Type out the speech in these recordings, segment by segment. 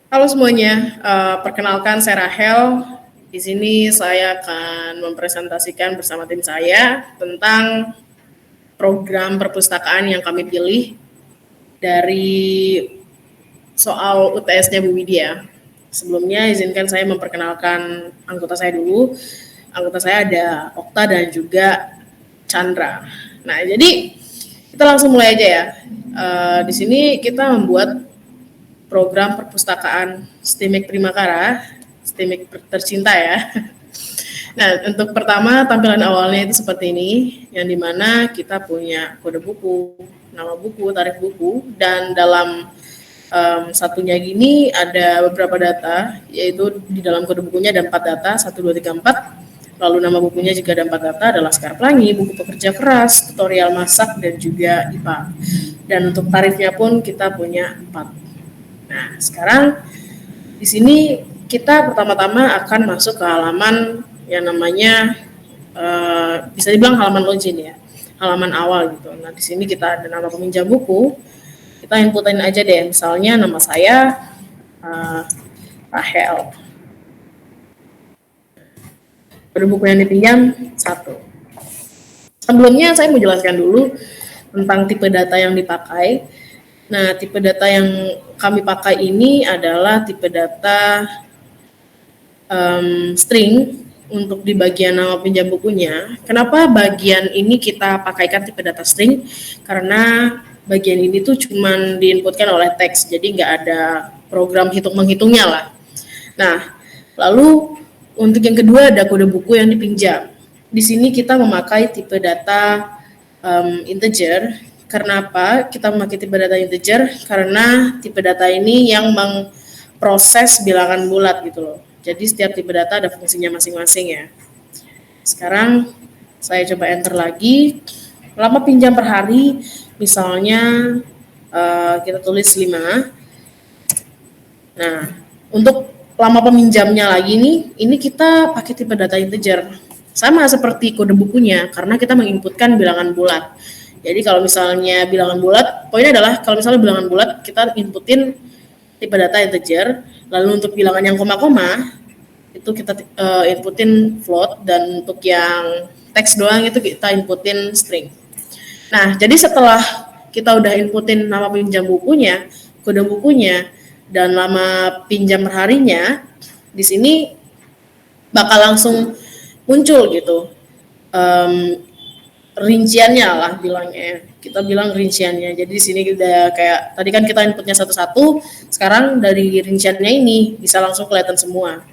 Halo semuanya, perkenalkan saya Rahel. Di sini saya akan mempresentasikan bersama tim saya tentang program perpustakaan yang kami pilih dari soal UTS-nya Bu Widya. Sebelumnya izinkan saya memperkenalkan anggota saya dulu. Anggota saya ada Okta dan juga Chandra. Nah, jadi kita langsung mulai aja ya. Di sini kita membuat program perpustakaan STIMIK Primakara, STIMIK tercinta ya. Nah, untuk pertama tampilan awalnya itu seperti ini, yang dimana kita punya kode buku, nama buku, tarif buku, dan dalam satunya gini ada beberapa data, yaitu di dalam kode bukunya ada 4 data, 1, 2, 3, 4. Lalu nama bukunya juga ada 4 data, ada Laskar Pelangi, buku pekerja keras, tutorial masak, dan juga IPA. Dan untuk tarifnya pun kita punya 4. Nah, sekarang di sini kita pertama-tama akan masuk ke halaman yang namanya bisa dibilang halaman login ya, halaman awal gitu. Nah, di sini kita ada nama peminjam buku. Kita inputin aja deh, misalnya nama saya Rahel. Kode buku yang dipinjam 1. Sebelumnya saya mau jelaskan dulu tentang tipe data yang dipakai. Nah, tipe data yang kami pakai ini adalah tipe data string untuk di bagian nama pinjam bukunya. Kenapa bagian ini kita pakaikan tipe data string? Karena bagian ini tuh cuman diinputkan oleh teks, jadi nggak ada program hitung-menghitungnya lah. Nah, lalu untuk yang kedua ada kode buku yang dipinjam. Di sini kita memakai tipe data integer. Kenapa kita memakai tipe data integer? Karena tipe data ini yang memproses bilangan bulat gitu loh. Jadi setiap tipe data ada fungsinya masing-masing ya. Sekarang saya coba enter lagi. Lama pinjam per hari, misalnya kita tulis 5. Nah, untuk lama peminjamnya lagi nih, ini kita pakai tipe data integer. Sama seperti kode bukunya, karena kita menginputkan bilangan bulat. Jadi kalau misalnya bilangan bulat, poinnya adalah kalau misalnya bilangan bulat, kita inputin tipe data integer. Lalu untuk bilangan yang koma-koma, itu kita inputin float, dan untuk yang teks doang itu kita inputin string. Nah, jadi setelah kita udah inputin nama pinjam bukunya, kode bukunya, dan lama pinjam perharinya, di sini bakal langsung muncul gitu rinciannya lah bilangnya. Kita bilang rinciannya. Jadi di sini udah kayak tadi kan kita inputnya satu-satu, sekarang dari rinciannya ini bisa langsung kelihatan semua.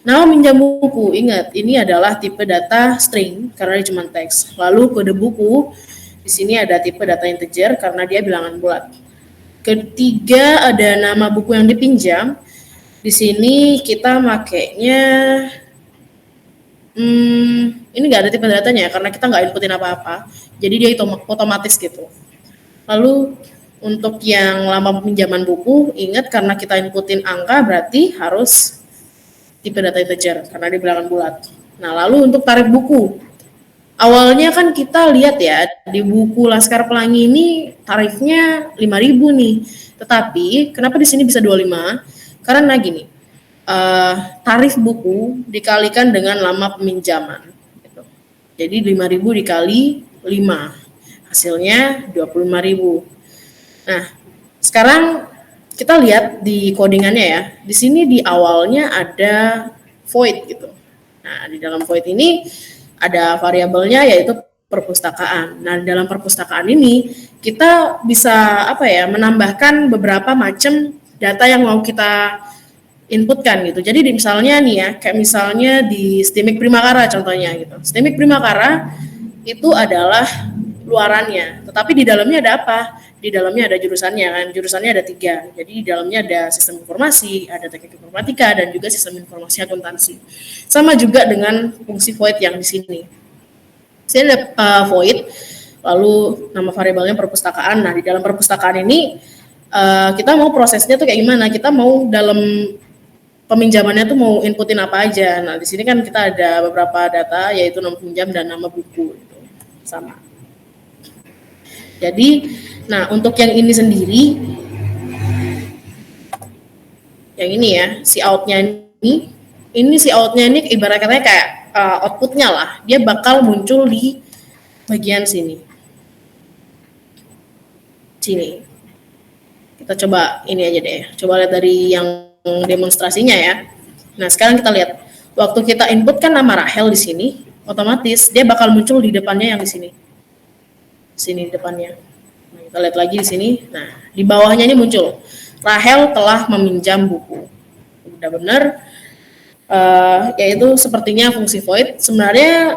Nama pinjam buku, ingat ini adalah tipe data string karena dia cuma teks. Lalu kode buku, di sini ada tipe data integer karena dia bilangan bulat. Ketiga ada nama buku yang dipinjam. Di sini kita makainya ini nggak ada tipe datanya karena kita nggak inputin apa-apa. Jadi dia itu otomatis gitu. Lalu untuk yang lama pinjaman buku, ingat karena kita inputin angka berarti harus tipe data integer karena dia bilangan bulat. Nah, lalu untuk tarif buku. Awalnya kan kita lihat ya, di buku Laskar Pelangi ini tarifnya 5.000 nih. Tetapi kenapa di sini bisa 25? Karena gini, tarif buku dikalikan dengan lama peminjaman. Gitu. Jadi 5.000 dikali 5, hasilnya 25.000. Nah, sekarang kita lihat di codingannya ya. Di sini di awalnya ada void gitu. Nah, di dalam void ini ada variabelnya yaitu perpustakaan. Nah, dalam perpustakaan ini kita bisa menambahkan beberapa macam data yang mau kita inputkan gitu. Jadi misalnya nih ya, kayak misalnya di STIMIK Primakara contohnya gitu. STIMIK Primakara itu adalah luarannya, tetapi di dalamnya ada apa? Di dalamnya ada jurusannya kan, jurusannya ada 3. Jadi di dalamnya ada sistem informasi, ada teknik informatika, dan juga sistem informasi akuntansi. Sama juga dengan fungsi void yang di sini. Sini ada void, lalu nama variabelnya perpustakaan. Nah, di dalam perpustakaan ini kita mau prosesnya tuh kayak gimana? Kita mau dalam peminjamannya tuh mau inputin apa aja. Nah, di sini kan kita ada beberapa data yaitu nama pinjam dan nama buku gitu. Sama. Jadi, nah untuk yang ini sendiri yang ini ya, si outnya ini si outnya ini ibaratnya kayak outputnya lah, dia bakal muncul di bagian sini. Sini. Kita coba ini aja deh. Coba lihat dari yang demonstrasinya ya. Nah, sekarang kita lihat. Waktu kita input kan nama Rahel di sini, otomatis dia bakal muncul di depannya yang di sini. Sini di depannya. Nah, kita lihat lagi di sini. Nah, di bawahnya ini muncul. Rahel telah meminjam buku. Udah benar. Yaitu sepertinya fungsi void. Sebenarnya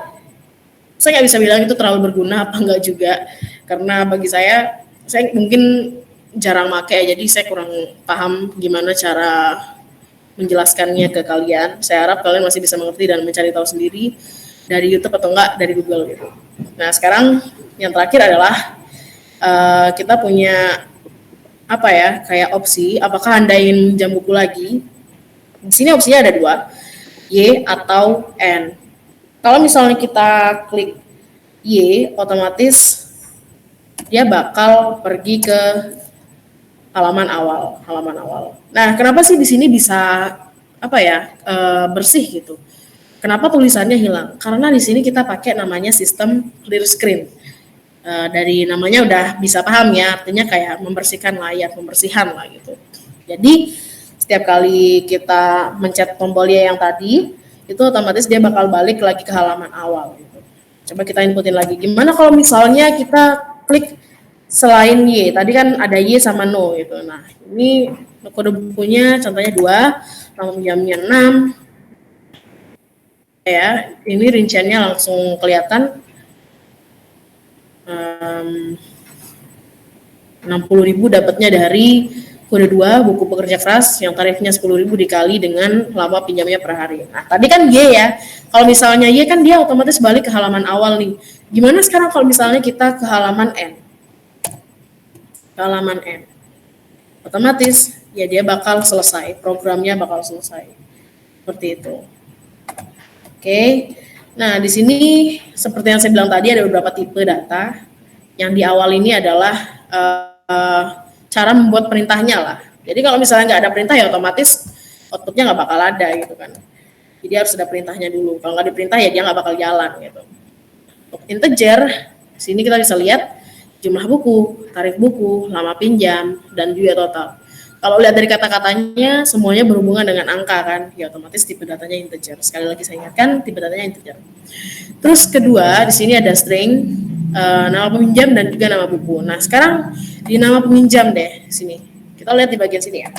saya nggak bisa bilang itu terlalu berguna apa enggak juga, karena bagi saya mungkin jarang pakai, jadi saya kurang paham gimana cara menjelaskannya ke kalian. Saya harap kalian masih bisa mengerti dan mencari tahu sendiri dari YouTube atau enggak dari Google gitu. Nah, sekarang yang terakhir adalah kita punya apa ya, kayak opsi apakah Anda ingin minjam buku lagi. Di sini opsinya ada dua, Y atau N. Kalau misalnya kita klik Y, otomatis dia bakal pergi ke halaman awal. Nah, kenapa sih di sini bisa apa ya, bersih gitu? Kenapa tulisannya hilang? Karena di sini kita pakai namanya sistem clear screen. Dari namanya udah bisa paham ya, artinya kayak membersihkan layar, pembersihan lah gitu. Jadi setiap kali kita mencet tombolnya yang tadi, itu otomatis dia bakal balik lagi ke halaman awal gitu. Coba kita inputin lagi. Gimana kalau misalnya kita klik selain Y, tadi kan ada Y sama No gitu. Nah, ini kode bukunya contohnya 2, nomor jamnya 6. Ya, ini rinciannya langsung kelihatan. 60.000 dapatnya dari kode 2 buku pekerja keras yang tarifnya 10.000 dikali dengan lama pinjamnya per hari. Nah, tadi kan Y ya. Kalau misalnya Y kan dia otomatis balik ke halaman awal nih. Gimana sekarang kalau misalnya kita ke halaman N? Ke halaman N. Otomatis ya dia bakal selesai, programnya bakal selesai. Seperti itu. Oke. Nah, di sini seperti yang saya bilang tadi ada beberapa tipe data. Yang di awal ini adalah cara membuat perintahnya lah. Jadi kalau misalnya nggak ada perintah ya otomatis outputnya nggak bakal ada gitu kan. Jadi harus ada perintahnya dulu. Kalau nggak ada perintah ya dia nggak bakal jalan gitu. Untuk integer, sini kita bisa lihat jumlah buku, tarif buku, lama pinjam, dan juga total. Kalau lihat dari kata-katanya semuanya berhubungan dengan angka kan, ya otomatis tipe datanya integer. Sekali lagi saya ingatkan tipe datanya integer. Terus kedua di sini ada string, nama peminjam dan juga nama buku. Nah sekarang di nama peminjam deh sini. Kita lihat di bagian sini ya.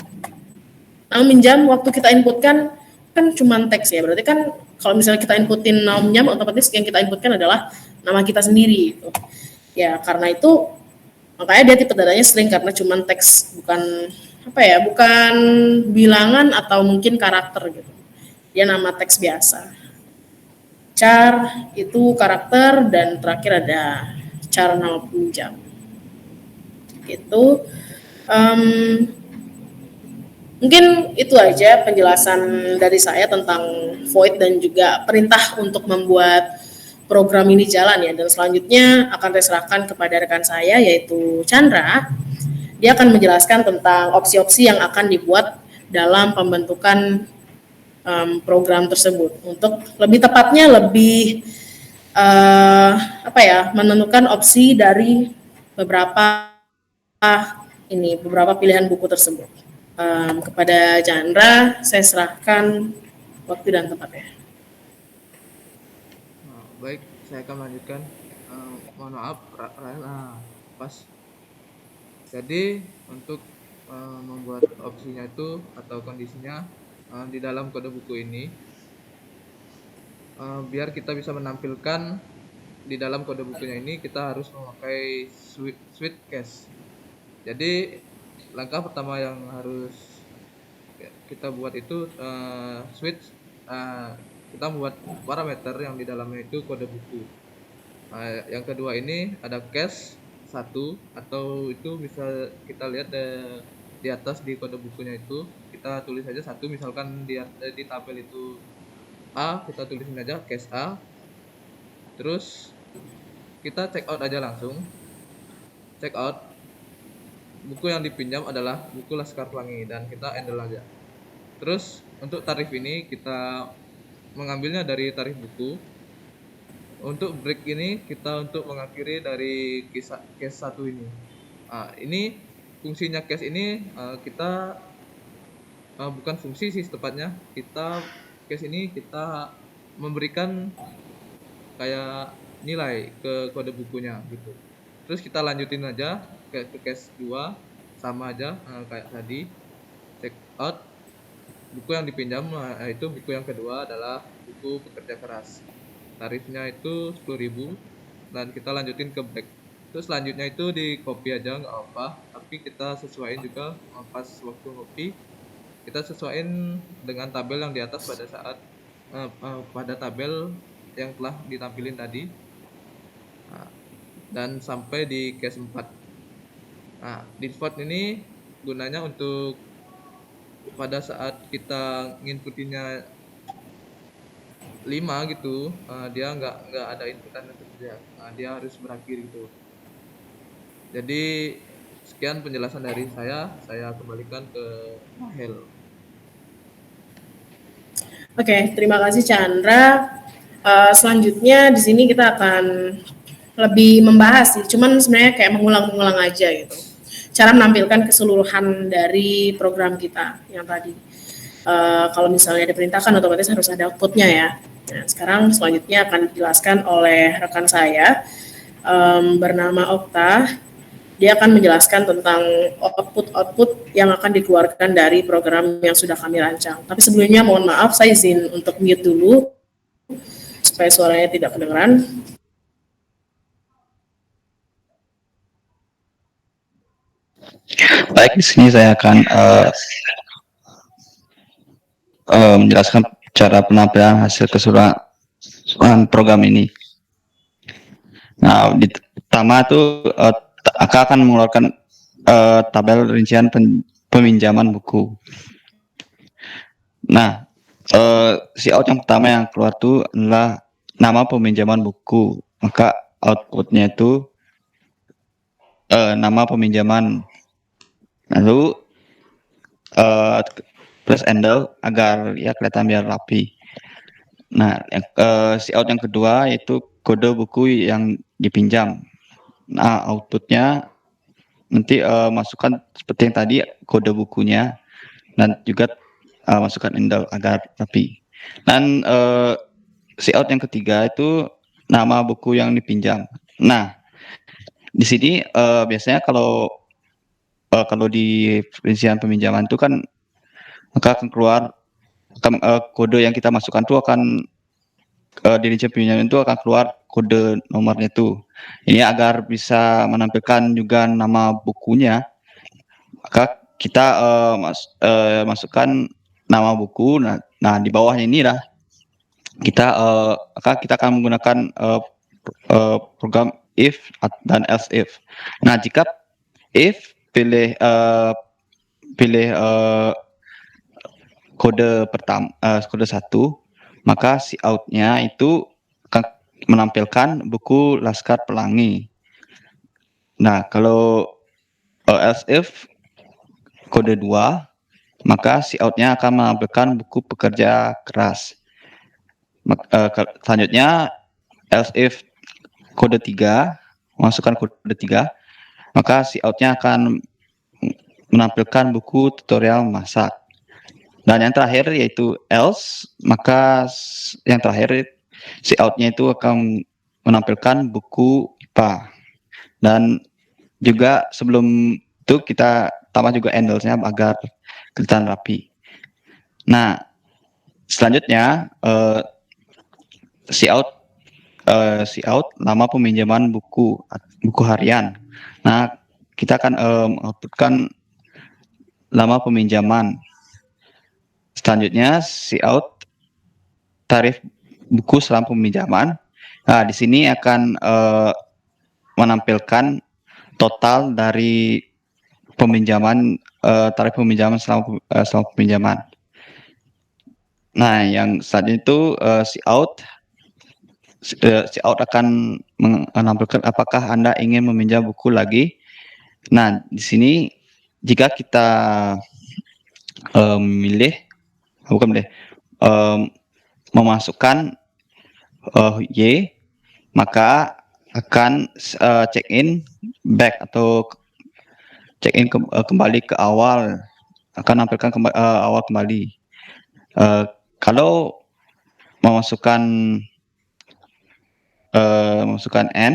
Nama pinjam waktu kita inputkan kan cuma teks ya. Berarti kan kalau misalnya kita inputin nama pinjam otomatis yang kita inputkan adalah nama kita sendiri gitu. Ya karena itu makanya dia tipe datanya string karena cuma teks, bukan apa ya, bukan bilangan atau mungkin karakter gitu. Dia nama teks biasa. Char itu karakter dan terakhir ada char nama pinjam. Gitu. Mungkin itu aja penjelasan dari saya tentang void dan juga perintah untuk membuat program ini jalan ya. Dan selanjutnya akan saya serahkan kepada rekan saya yaitu Chandra. Dia akan menjelaskan tentang opsi-opsi yang akan dibuat dalam pembentukan program tersebut untuk lebih tepatnya menentukan opsi dari beberapa pilihan buku tersebut. Kepada Chandra saya serahkan waktu dan tempatnya. Baik, saya akan melanjutkan. Mohon maaf, pas. Jadi untuk membuat opsinya itu atau kondisinya di dalam kode buku ini, biar kita bisa menampilkan di dalam kode bukunya ini, kita harus memakai switch case. Jadi langkah pertama yang harus kita buat itu kita membuat parameter yang di dalamnya itu kode buku. Yang kedua ini ada case 1 atau itu bisa kita lihat di atas di kode bukunya itu kita tulis aja 1, misalkan di tabel itu A, kita tulisin aja case A. Terus kita check out aja langsung. Check out buku yang dipinjam adalah buku Laskar Pelangi dan kita handle aja. Terus untuk tarif ini kita mengambilnya dari tarif buku. Untuk break ini kita untuk mengakhiri dari case 1 ini. Ini fungsinya case ini kita bukan fungsi sih tepatnya. Case ini kita memberikan kayak nilai ke kode bukunya gitu. Terus kita lanjutin aja ke case 2 sama aja kayak tadi. Check out buku yang dipinjam, itu buku yang kedua adalah buku pekerja keras. Tarifnya itu 10.000 dan kita lanjutin ke break. Terus selanjutnya itu di copy aja nggak apa, tapi kita sesuaiin juga pas waktu copy. Kita sesuaiin dengan tabel yang di atas pada tabel yang telah ditampilin tadi. Dan sampai di case 4. Default ini gunanya untuk pada saat kita nginputinnya 5 gitu, dia nggak ada inputan untuk dia. Dia harus berakhir gitu. Jadi sekian penjelasan dari saya kembalikan ke Rahel. Oke, terima kasih Chandra. Selanjutnya di sini kita akan lebih membahas sih, cuman sebenarnya kayak mengulang-ulang aja gitu. Cara menampilkan keseluruhan dari program kita yang tadi. Kalau misalnya diperintahkan otomatis harus ada outputnya ya. Nah, sekarang selanjutnya akan dijelaskan oleh rekan saya bernama Okta. Dia akan menjelaskan tentang output-output yang akan dikeluarkan dari program yang sudah kami rancang. Tapi sebelumnya mohon maaf, saya izin untuk mute dulu supaya suaranya tidak kedengeran. Baik, di sini saya akan menjelaskan cara penampilan hasil keseluruhan program ini. Nah, pertama itu Aka akan mengeluarkan tabel rincian peminjaman buku. Nah, si out yang pertama yang keluar itu adalah nama peminjaman buku. Maka outputnya itu nama peminjaman. Lalu plus handle agar ya kelihatan biar rapi. Nah, si out yang kedua yaitu kode buku yang dipinjam. Nah, outputnya nanti masukkan seperti yang tadi kode bukunya dan juga masukkan handle agar rapi. Dan si out yang ketiga itu nama buku yang dipinjam. Nah, di sini biasanya kalau di rincian peminjaman itu kan maka akan keluar kode yang kita masukkan itu akan di rincian peminjaman itu akan keluar kode nomornya itu. Ini agar bisa menampilkan juga nama bukunya, maka kita masukkan nama buku. Nah di bawahnya ini lah kita akan menggunakan program if dan else if. Nah jika if pilih kode pertama, kode 1, maka si out-nya itu akan menampilkan buku Laskar Pelangi. Nah, kalau else if kode 2, maka si out-nya akan menampilkan buku Pekerja Keras. Selanjutnya else if kode 3, masukkan kode 3, maka si out-nya akan menampilkan buku tutorial masak. Dan yang terakhir yaitu else, maka yang terakhir si out-nya itu akan menampilkan buku IPA. Dan juga sebelum itu kita tambah juga handles-nya agar kelihatan rapi. Nah, selanjutnya si out nama peminjaman buku harian. Nah, kita akan outputkan nama peminjaman. Selanjutnya si out tarif buku selama peminjaman. Nah, di sini akan menampilkan total dari peminjaman, tarif peminjaman selama peminjaman. Nah, yang selanjutnya itu si out akan menampilkan apakah Anda ingin meminjam buku lagi. Nah, di sini jika kita memilih bukan deh, memasukkan Y, maka akan check in back atau check in kembali ke awal, akan nampilkan awal kembali. Kalau memasukkan N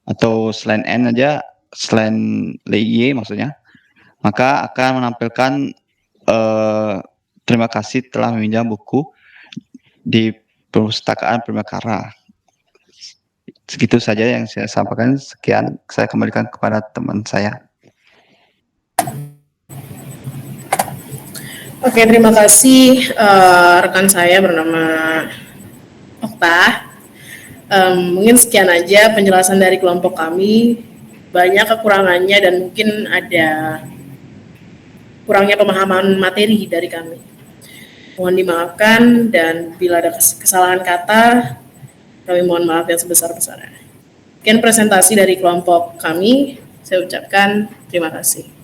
atau selain N aja, selain Y maksudnya, maka akan menampilkan terima kasih telah meminjam buku di perpustakaan Primakara. Segitu saja yang saya sampaikan. Sekian, saya kembalikan kepada teman saya. Oke, terima kasih rekan saya bernama Okta. Mungkin sekian aja penjelasan dari kelompok kami. Banyak kekurangannya dan mungkin ada kurangnya pemahaman materi dari kami. Mohon dimaafkan dan bila ada kesalahan kata, kami mohon maaf yang sebesar-besarnya. Sekian presentasi dari kelompok kami. Saya ucapkan terima kasih.